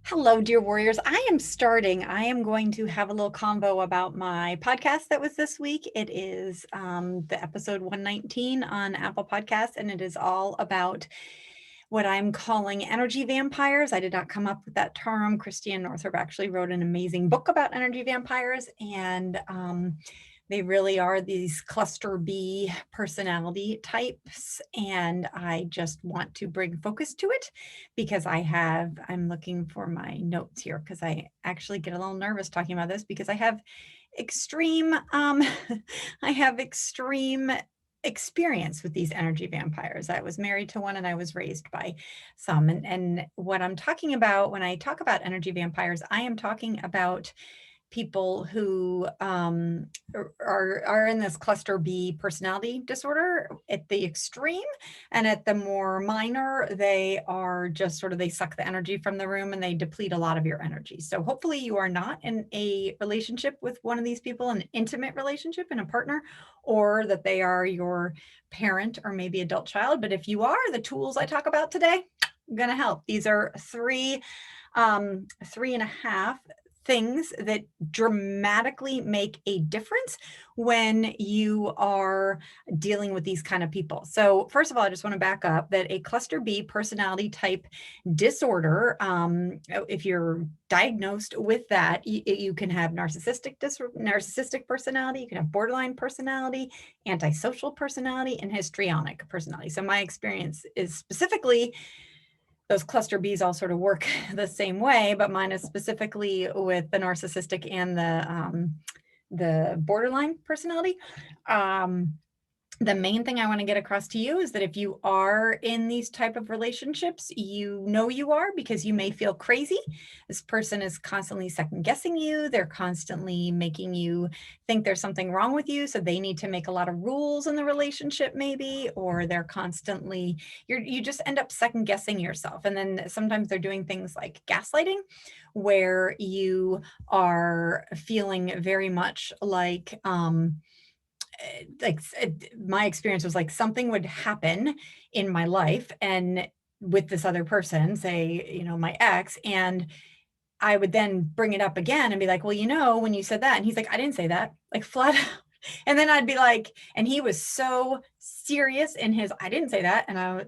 Hello, dear warriors. I am going to have a little convo about my podcast that was this week. It is the episode 119 on Apple Podcasts, and it is all about what I'm calling energy vampires. I did not come up with that term. Christiane Northrup actually wrote an amazing book about energy vampires, and they really are these cluster B personality types. And I just want to bring focus to it because I'm looking for my notes here because I actually get a little nervous talking about this because I have extreme, I have extreme experience with these energy vampires. I was married to one and I was raised by some. And what I'm talking about when I talk about energy vampires, I am talking about people who are in this cluster B personality disorder at the extreme, and at the more minor, they are just sort of, they suck the energy from the room and they deplete a lot of your energy. So hopefully you are not in a relationship with one of these people, an intimate relationship and a partner, or that they are your parent or maybe adult child. But if you are, the tools I talk about today are going to help. These are three and a half things that dramatically make a difference when you are dealing with these kind of people. So first of all, I just want to back up that a cluster B personality type disorder, if you're diagnosed with that, you can have narcissistic personality, you can have borderline personality, antisocial personality, and histrionic personality. So my experience is specifically those cluster Bs all sort of work the same way, but mine is specifically with the narcissistic and the borderline personality. The main thing I want to get across to you is that if you are in these type of relationships, you know you are, because you may feel crazy. This person is constantly second guessing you. They're constantly making you think there's something wrong with you. So they need to make a lot of rules in the relationship maybe, or they're constantly, you just end up second guessing yourself. And then sometimes they're doing things like gaslighting, where you are feeling very much like my experience was like something would happen in my life and with this other person, say, my ex, and I would then bring it up again and be like, well, when you said that, and he's like, I didn't say that, like flat out. And then I'd be like, and he was so serious in his, I didn't say that. And I'm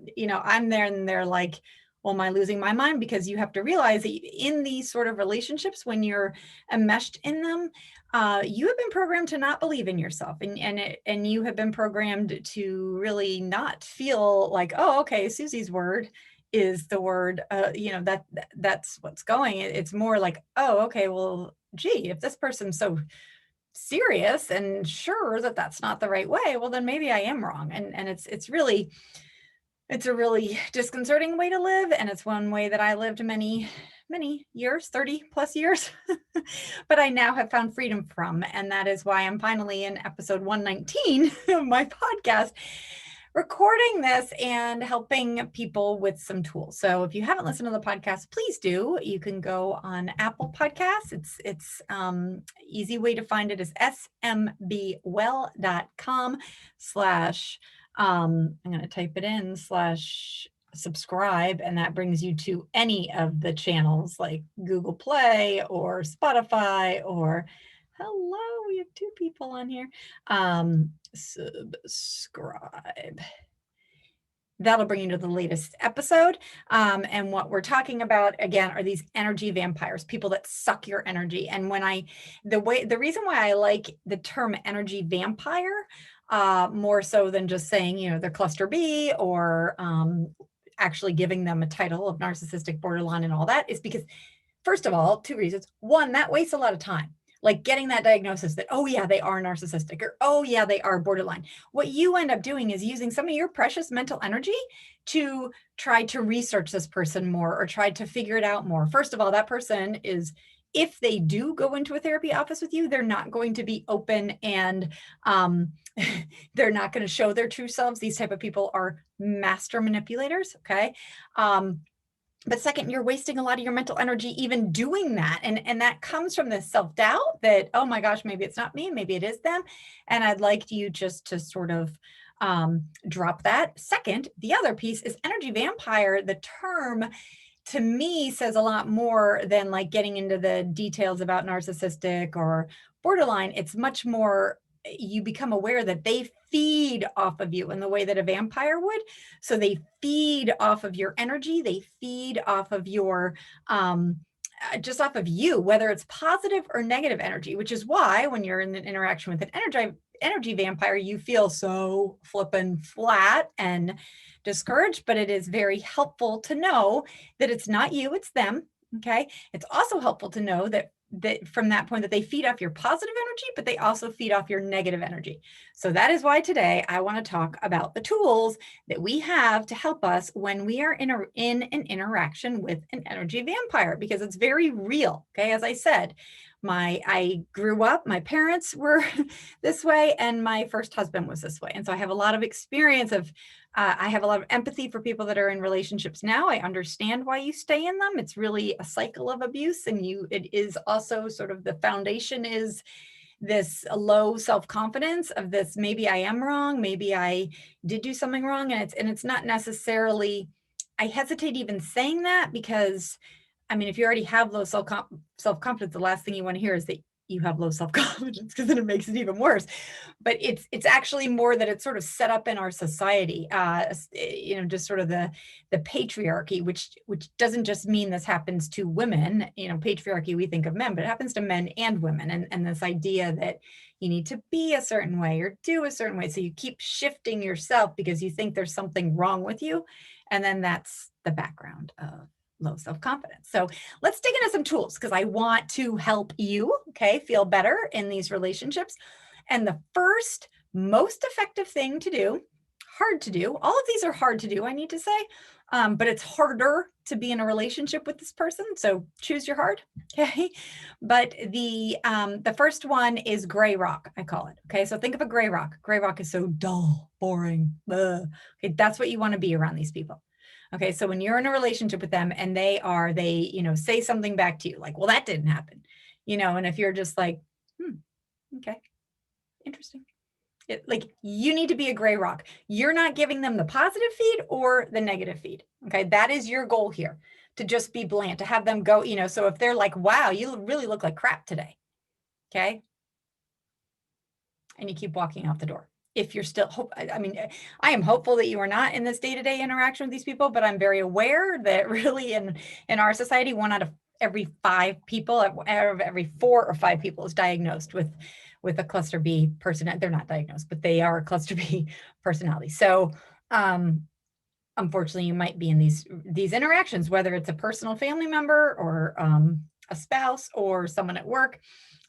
there and they're like, well, am I losing my mind? Because you have to realize that in these sort of relationships, when you're enmeshed in them, you have been programmed to not believe in yourself, and you have been programmed to really not feel like, oh, okay, Susie's word is the word, that's what's going. It's more like, oh, okay, well, gee, if this person's so serious and sure that that's not the right way, well, then maybe I am wrong. And it's a really disconcerting way to live. And it's one way that I lived many years, 30 plus years, but I now have found freedom from. And that is why I'm finally in episode 119 of my podcast, recording this and helping people with some tools. So if you haven't listened to the podcast, please do. You can go on Apple Podcasts. It's easy way to find it is smbwell.com/ I'm going to type it in /subscribe, and that brings you to any of the channels like Google Play or Spotify or hello, we have two people on here. Subscribe. That'll bring you to the latest episode. And what we're talking about again are these energy vampires, people that suck your energy. And the reason why I like the term energy vampire, more so than just saying, they're cluster B or actually giving them a title of narcissistic, borderline, and all that, is because, first of all, two reasons. One, that wastes a lot of time. Like getting that diagnosis that, oh yeah, they are narcissistic, or oh yeah, they are borderline. What you end up doing is using some of your precious mental energy to try to research this person more or try to figure it out more. First of all, that person is, if they do go into a therapy office with you, they're not going to be open and they're not going to show their true selves. These type of people are master manipulators. Okay. But second, you're wasting a lot of your mental energy even doing that. And that comes from this self-doubt that, oh my gosh, maybe it's not me, maybe it is them. And I'd like you just to sort of drop that. Second, the other piece is energy vampire. The term to me says a lot more than like getting into the details about narcissistic or borderline. It's much more, you become aware that they feed off of you in the way that a vampire would. So they feed off of your energy, they feed off of your just off of you, whether it's positive or negative energy, which is why when you're in an interaction with an energy vampire, you feel so flippin' flat and discouraged. But it is very helpful to know that it's not you, it's them. Okay. It's also helpful to know that from that point that they feed off your positive energy, but they also feed off your negative energy. So that is why today I want to talk about the tools that we have to help us when we are in an interaction with an energy vampire, because it's very real. Okay. As I said, I grew up, my parents were this way, and my first husband was this way. And so I have a lot of experience of, I have a lot of empathy for people that are in relationships now. I understand why you stay in them. It's really a cycle of abuse. And it is also sort of the foundation is this low self-confidence of this, maybe I am wrong, maybe I did do something wrong. And it's not necessarily, I hesitate even saying that, because I mean, if you already have low self-confidence, the last thing you want to hear is that you have low self-confidence, because then it makes it even worse. But it's actually more that it's sort of set up in our society, just sort of the patriarchy, which doesn't just mean this happens to women. Patriarchy, we think of men, but it happens to men and women. And this idea that you need to be a certain way or do a certain way. So you keep shifting yourself because you think there's something wrong with you. And then that's the background of low self-confidence. So let's dig into some tools, because I want to help you, feel better in these relationships. And the first most effective thing to do, hard to do, all of these are hard to do, I need to say, but it's harder to be in a relationship with this person. So choose your hard. Okay. But the first one is gray rock, I call it. Okay. So think of a gray rock. Gray rock is so dull, boring. Ugh. Okay. That's what you want to be around these people. Okay. So when you're in a relationship with them and they say something back to you, like, well, that didn't happen, and if you're just like, okay, interesting. Like, you need to be a gray rock. You're not giving them the positive feed or the negative feed. Okay. That is your goal here, to just be bland, to have them go, so if they're like, wow, you really look like crap today. Okay. And you keep walking out the door. If you're still I am hopeful that you are not in this day-to-day interaction with these people, but I'm very aware that really in our society, 1 out of every 5 people, out of every 4 or 5 people is diagnosed with a cluster B personality. They're not diagnosed, but they are a cluster B personality. So, unfortunately, you might be in these interactions, whether it's a personal family member or a spouse or someone at work.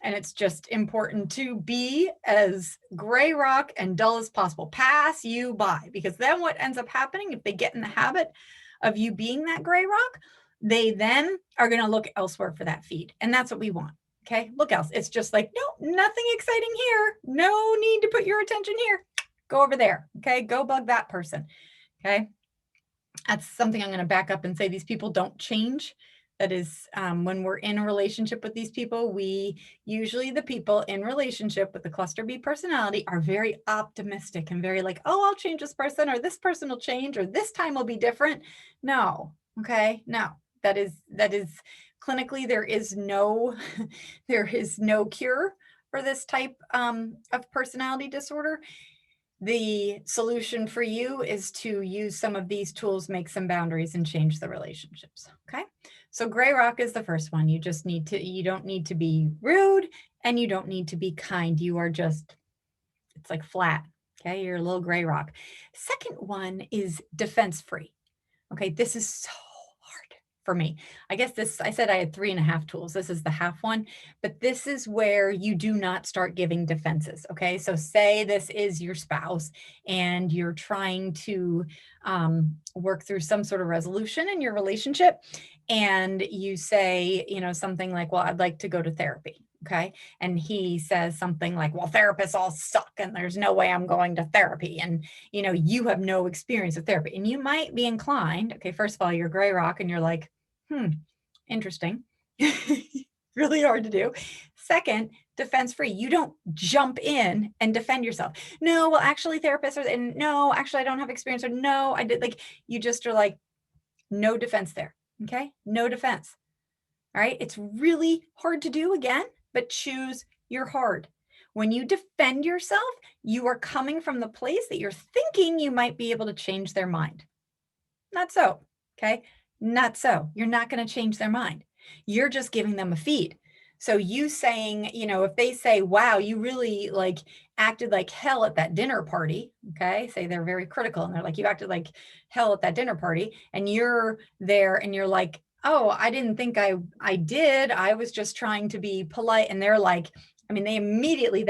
And it's just important to be as gray rock and dull as possible. Pass you by, because then what ends up happening, if they get in the habit of you being that gray rock, they then are going to look elsewhere for that feed. And that's what we want. Okay. Look else. It's just like, no, nothing exciting here. No need to put your attention here. Go over there. Okay. Go bug that person. Okay. That's something I'm going to back up and say, these people don't change. That is, when we're in a relationship with these people, the people in relationship with the cluster B personality are very optimistic and very like, oh, I'll change this person, or this person will change, or this time will be different. No. Okay. No, that is clinically, there is no cure for this type of personality disorder. The solution for you is to use some of these tools, make some boundaries, and change the relationships. Okay. So gray rock is the first one. You don't need to be rude, and you don't need to be kind. You are just, it's like flat. Okay. You're a little gray rock. Second one is defense free. Okay. This is so hard for me. I guess I said I had 3.5 tools. This is the half one, but this is where you do not start giving defenses. Okay. So say this is your spouse and you're trying to work through some sort of resolution in your relationship. And you say, something like, well, I'd like to go to therapy. Okay. And he says something like, well, therapists all suck and there's no way I'm going to therapy. And, you have no experience with therapy. And you might be inclined. Okay. First of all, you're gray rock and you're like, interesting. Really hard to do. Second, defense free. You don't jump in and defend yourself. No, well, actually therapists are, and no, actually I don't have experience, or no, I did, like, you just are like, no defense there. Okay, no defense. All right, it's really hard to do again, but choose your hard. When you defend yourself, you are coming from the place that you're thinking you might be able to change their mind. Not so, okay? Not so. You're not going to change their mind. You're just giving them a feed. So you saying, if they say, wow, you really like acted like hell at that dinner party, okay? Say they're very critical and they're like, you acted like hell at that dinner party, and you're there and you're like, oh, I didn't think I did. I was just trying to be polite. And they're like, they immediately,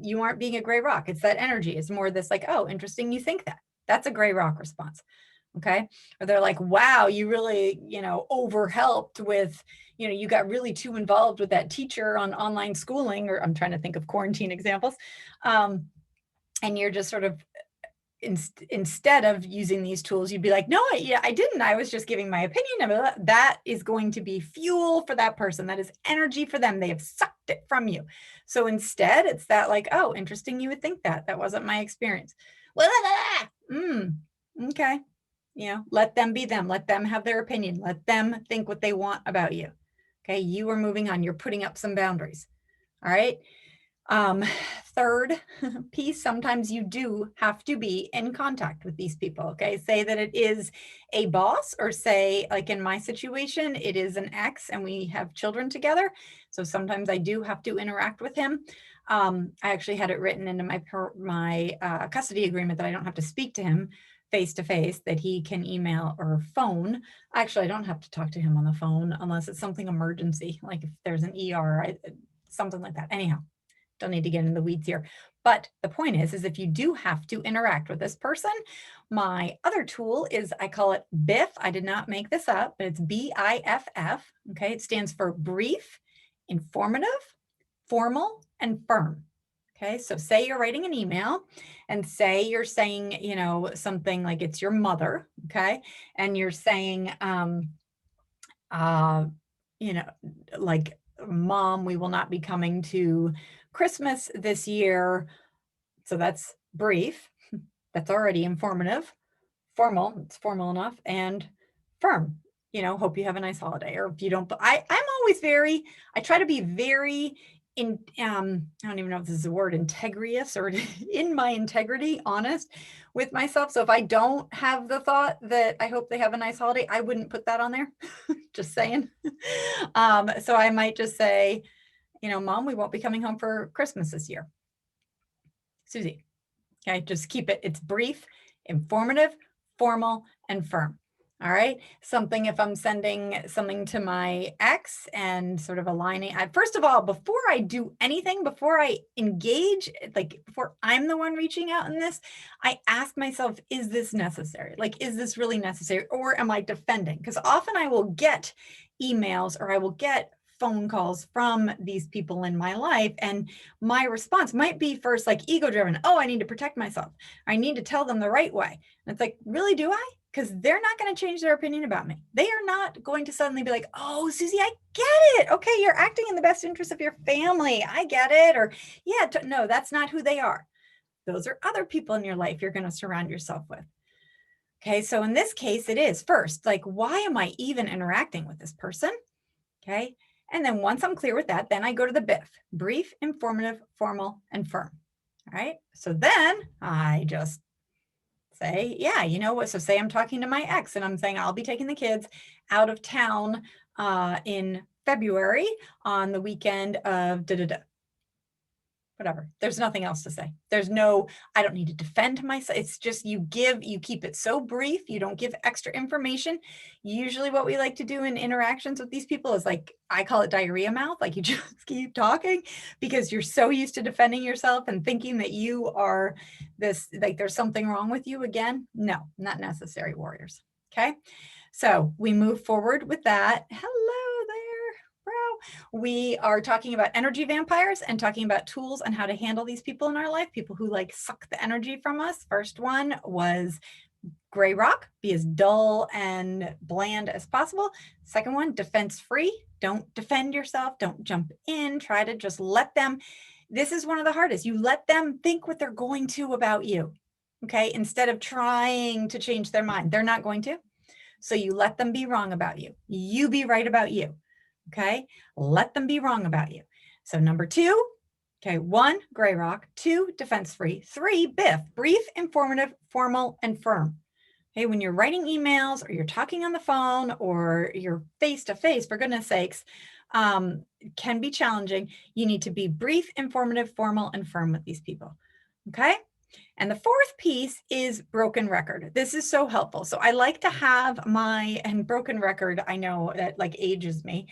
you aren't being a gray rock. It's that energy. It's more this like, oh, interesting. You think that. That's a gray rock response. Okay. Or they're like, wow, you really, overhelped with, you got really too involved with that teacher on online schooling, or I'm trying to think of quarantine examples. And you're just sort of, instead of using these tools, you'd be like, no, I didn't. I was just giving my opinion. That is going to be fuel for that person. That is energy for them. They have sucked it from you. So instead, it's that like, oh, interesting. You would think that. That wasn't my experience. Okay. Let them be them. Let them have their opinion. Let them think what they want about you. Okay. You are moving on. You're putting up some boundaries. All right. Third piece, sometimes you do have to be in contact with these people. Okay. Say that it is a boss, or say, like in my situation, it is an ex and we have children together. So sometimes I do have to interact with him. I actually had it written into my custody agreement that I don't have to speak to him face to face, that he can email or phone. Actually, I don't have to talk to him on the phone unless it's something emergency, like if there's an ER, something like that. Anyhow, don't need to get in the weeds here. But the point is if you do have to interact with this person, my other tool is, I call it BIFF. I did not make this up, but it's BIFF. Okay. It stands for brief, informative, formal, and firm. Okay. So say you're writing an email and say you're saying, something like it's your mother. Okay. And you're saying, like, Mom, we will not be coming to Christmas this year. So that's brief. That's already informative. Formal, it's formal enough, and firm. Hope you have a nice holiday. Or if you don't, I'm always I try to be very I don't even know if this is a word, integrious, or in my integrity, honest with myself. So if I don't have the thought that I hope they have a nice holiday, I wouldn't put that on there. Just saying. So I might just say, Mom, we won't be coming home for Christmas this year. Susie. Okay, just keep it. It's brief, informative, formal, and firm. All right. Something, if I'm sending something to my ex and sort of aligning, first of all, before I do anything, before I engage, like before I'm the one reaching out in this, I ask myself, is this necessary? Like, is this really necessary? Or am I defending? Because often I will get emails or I will get phone calls from these people in my life. And my response might be first like ego driven. Oh, I need to protect myself. I need to tell them the right way. And it's like, really, do I? Because they're not going to change their opinion about me. They are not going to suddenly be like, oh, Susie, I get it. Okay, you're acting in the best interest of your family. I get it. Or yeah, no, that's not who they are. Those are other people in your life you're going to surround yourself with. Okay, so in this case, it is first, like, why am I even interacting with this person? Okay, and then once I'm clear with that, then I go to the BIFF, brief, informative, formal, and firm. All right, so then I just say, yeah, you know what? So say I'm talking to my ex and I'm saying I'll be taking the kids out of town in February on the weekend of whatever. There's nothing else to say. I don't need to defend myself. It's just you keep it so brief. You don't give extra information. Usually what we like to do in interactions with these people is like, I call it diarrhea mouth. Like you just keep talking because you're so used to defending yourself and thinking that you are this, like there's something wrong with you again. No, not necessary, warriors. Okay. So we move forward with that. Hello there. We are talking about energy vampires and talking about tools on how to handle these people in our life, people who like suck the energy from us. First one was gray rock, be as dull and bland as possible. Second one, defense free. Don't defend yourself. Don't jump in. Try to just let them. This is one of the hardest. You let them think what they're going to about you. Okay. Instead of trying to change their mind, they're not going to. So you let them be wrong about you. You be right about you. Okay. Let them be wrong about you. So number 2, okay, 1, gray rock, 2, defense free, 3, biff, brief, informative, formal, and firm. Okay, when you're writing emails or you're talking on the phone or you're face to face, for goodness sakes, can be challenging. You need to be brief, informative, formal, and firm with these people. Okay. And the 4th piece is broken record. This is so helpful. So I like to have and broken record, I know that like ages me.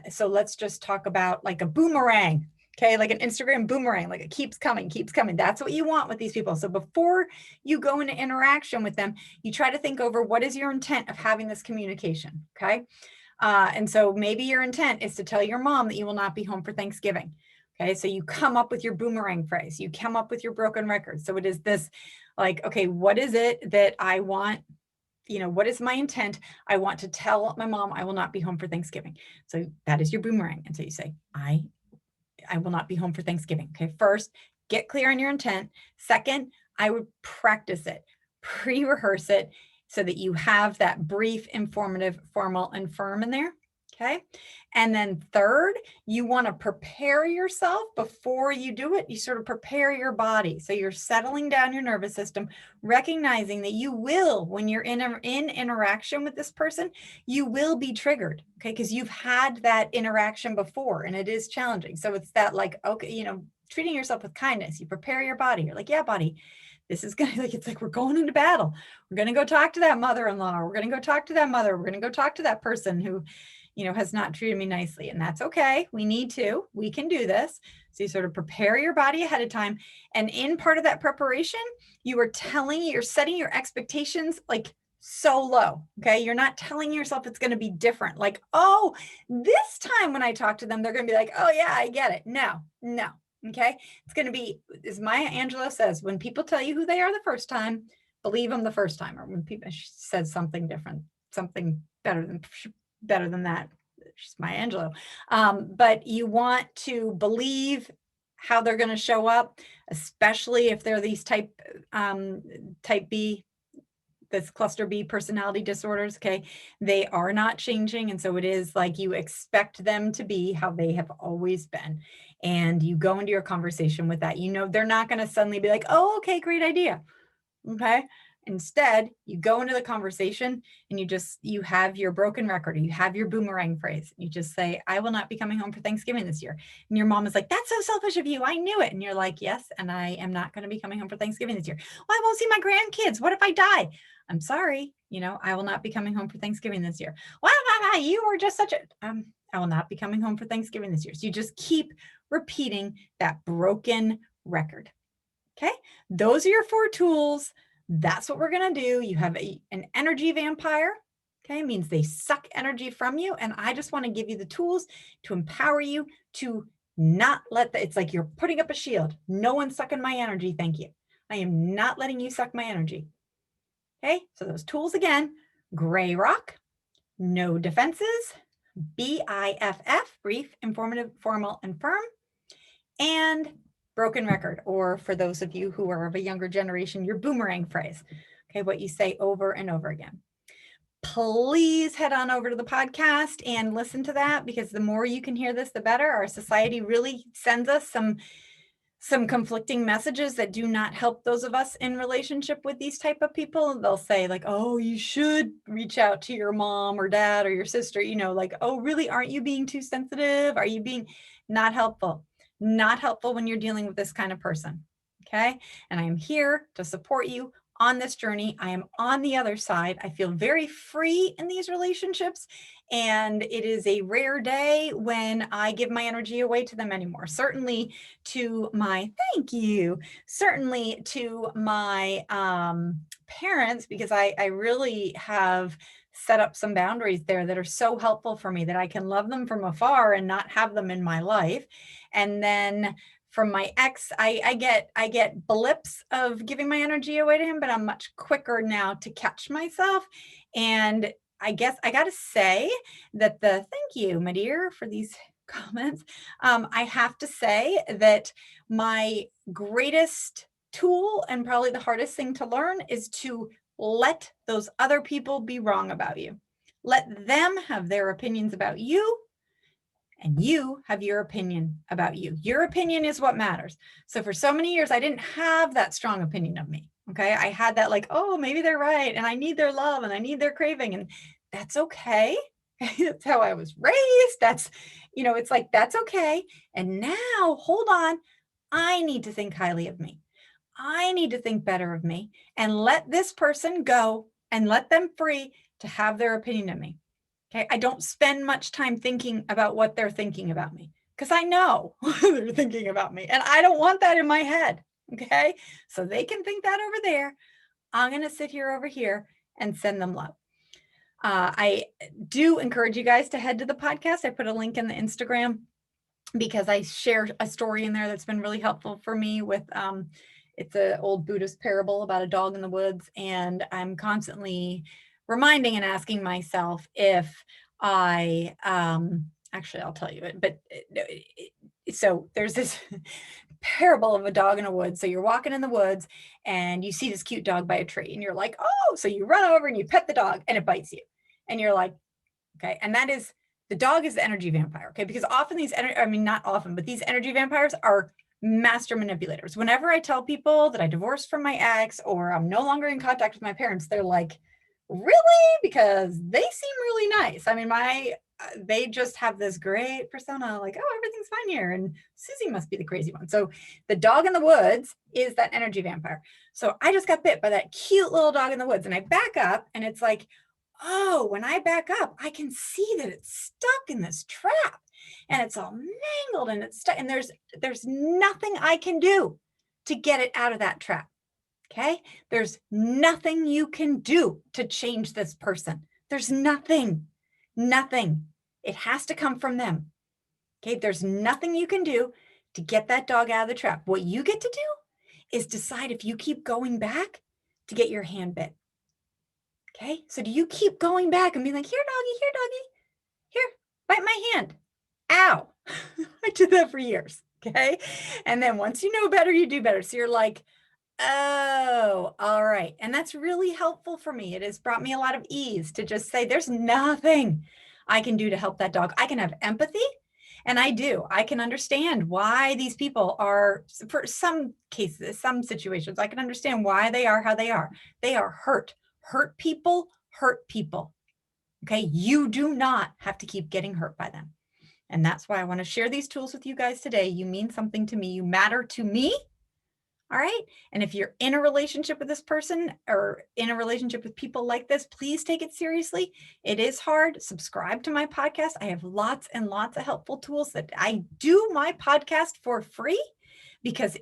So let's just talk about like a boomerang. Okay, like an Instagram boomerang, like it keeps coming, keeps coming. That's what you want with these people. So before you go into interaction with them, you try to think over what is your intent of having this communication, okay? And so maybe your intent is to tell your mom that you will not be home for Thanksgiving. Okay, so you come up with your boomerang phrase, you come up with your broken record. So it is this like, okay, what is it that I want? What is my intent? I want to tell my mom I will not be home for Thanksgiving. So that is your boomerang. And so you say, I will not be home for Thanksgiving. Okay, first, get clear on your intent. Second, I would practice it, pre-rehearse it so that you have that brief, informative, formal, and firm in there. Okay. And then third, you want to prepare yourself before you do it. You sort of prepare your body. So you're settling down your nervous system, recognizing that you will, when you're in interaction with this person, you will be triggered. Okay. Because you've had that interaction before and it is challenging. So it's that like, okay, treating yourself with kindness. You prepare your body. You're like, yeah, buddy, this is going to it's like, we're going into battle. We're going to go talk to that mother-in-law. We're going to go talk to that mother. We're going to go talk to that person who has not treated me nicely. And that's okay. We can do this. So you sort of prepare your body ahead of time. And in part of that preparation, you're setting your expectations like so low. Okay. You're not telling yourself it's going to be different. Like, oh, this time when I talk to them, they're going to be like, oh yeah, I get it. No. Okay. It's going to be, as Maya Angelou says, when people tell you who they are the first time, believe them the first time. Or when people said something different, something better than that. She's Maya Angelou. But you want to believe how they're going to show up, especially if they're these type B, this cluster B personality disorders. Okay. They are not changing. And so it is like you expect them to be how they have always been. And you go into your conversation with that. They're not going to suddenly be like, oh, okay, great idea. Okay. Instead, you go into the conversation and you have your broken record, or you have your boomerang phrase. You just say, I will not be coming home for Thanksgiving this year. And your mom is like, that's so selfish of you. I knew it. And you're like, yes, and I am not going to be coming home for Thanksgiving this year. Well, I won't see my grandkids. What if I die? I'm sorry. I will not be coming home for Thanksgiving this year. Well, you were just such a, I will not be coming home for Thanksgiving this year. So you just keep repeating that broken record. Okay. Those are your 4 tools. That's what we're going to do. You have an energy vampire. Okay. It means they suck energy from you. And I just want to give you the tools to empower you to not let it's like you're putting up a shield. No one's sucking my energy. Thank you. I am not letting you suck my energy. Okay. So those tools again, gray rock, no defenses, BIFF, brief, informative, formal, and firm, and broken record, or for those of you who are of a younger generation, your boomerang phrase. Okay, what you say over and over again. Please head on over to the podcast and listen to that, because the more you can hear this, the better. Our society really sends us some conflicting messages that do not help those of us in relationship with these type of people. They'll say like, oh, you should reach out to your mom or dad or your sister, like, oh, really? Aren't you being too sensitive? Are you being not helpful? Not helpful when you're dealing with this kind of person. Okay. And I am here to support you on this journey. I am on the other side. I feel very free in these relationships. And it is a rare day when I give my energy away to them anymore. Certainly to my, thank you, certainly to my parents, because I really have set up some boundaries there that are so helpful for me, that I can love them from afar and not have them in my life. And then from my ex, I get blips of giving my energy away to him, but I'm much quicker now to catch myself. And I guess I got to say that thank you, my dear, for these comments. I have to say that my greatest tool and probably the hardest thing to learn is to Let those other people be wrong about you. Let them have their opinions about you, and you have your opinion about you. Your opinion is what matters. So for so many years, I didn't have that strong opinion of me. Okay. I had that like, oh, maybe they're right. And I need their love and I need their craving. And that's okay. That's how I was raised. That's, it's like, that's okay. And now hold on. I need to think highly of me. I need to think better of me and let this person go and let them free to have their opinion of me. Okay. I don't spend much time thinking about what they're thinking about me because I know they're thinking about me and I don't want that in my head. Okay. So they can think that over there. I'm going to sit here over here and send them love. I do encourage you guys to head to the podcast. I put a link in the Instagram because I share a story in there that's been really helpful for me with, it's an old Buddhist parable about a dog in the woods. And I'm constantly reminding and asking myself if I, actually, I'll tell you it, but so there's this parable of a dog in a woods. So you're walking in the woods and you see this cute dog by a tree and you're like, oh, so you run over and you pet the dog and it bites you. And you're like, okay. And that is, the dog is the energy vampire. Okay. Because often not often, but these energy vampires are master manipulators. Whenever I tell people that I divorced from my ex or I'm no longer in contact with my parents, they're like, really? Because they seem really nice. I mean, they just have this great persona, like, oh, everything's fine here. And Susie must be the crazy one. So the dog in the woods is that energy vampire. So I just got bit by that cute little dog in the woods and I back up and it's like, oh, when I back up, I can see that it's stuck in this trap and it's all mangled and it's stuck and there's nothing I can do to get it out of that trap. Okay. There's nothing you can do to change this person. There's nothing. It has to come from them. Okay. There's nothing you can do to get that dog out of the trap. What you get to do is decide if you keep going back to get your hand bit. Okay. So do you keep going back and be like, here, bite my hand. Ow. I did that for years. Okay. And then once you know better, you do better. So you're like, oh, all right. And that's really helpful for me. It has brought me a lot of ease to just say, there's nothing I can do to help that dog. I can have empathy. And I do. I can understand why these people are, for some cases, some situations, I can understand why they are how they are. They are hurt. Hurt people hurt people. Okay. You do not have to keep getting hurt by them. And that's why I want to share these tools with you guys today. You mean something to me. You matter to me. All right. And if you're in a relationship with this person or in a relationship with people like this, please take it seriously. It is hard. Subscribe to my podcast. I have lots and lots of helpful tools that I do my podcast for free because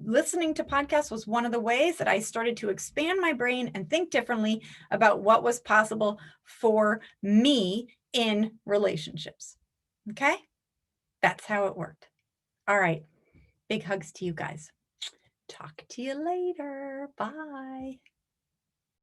listening to podcasts was one of the ways that I started to expand my brain and think differently about what was possible for me in relationships. Okay. That's how it worked. All right. Big hugs to you guys. Talk to you later. Bye.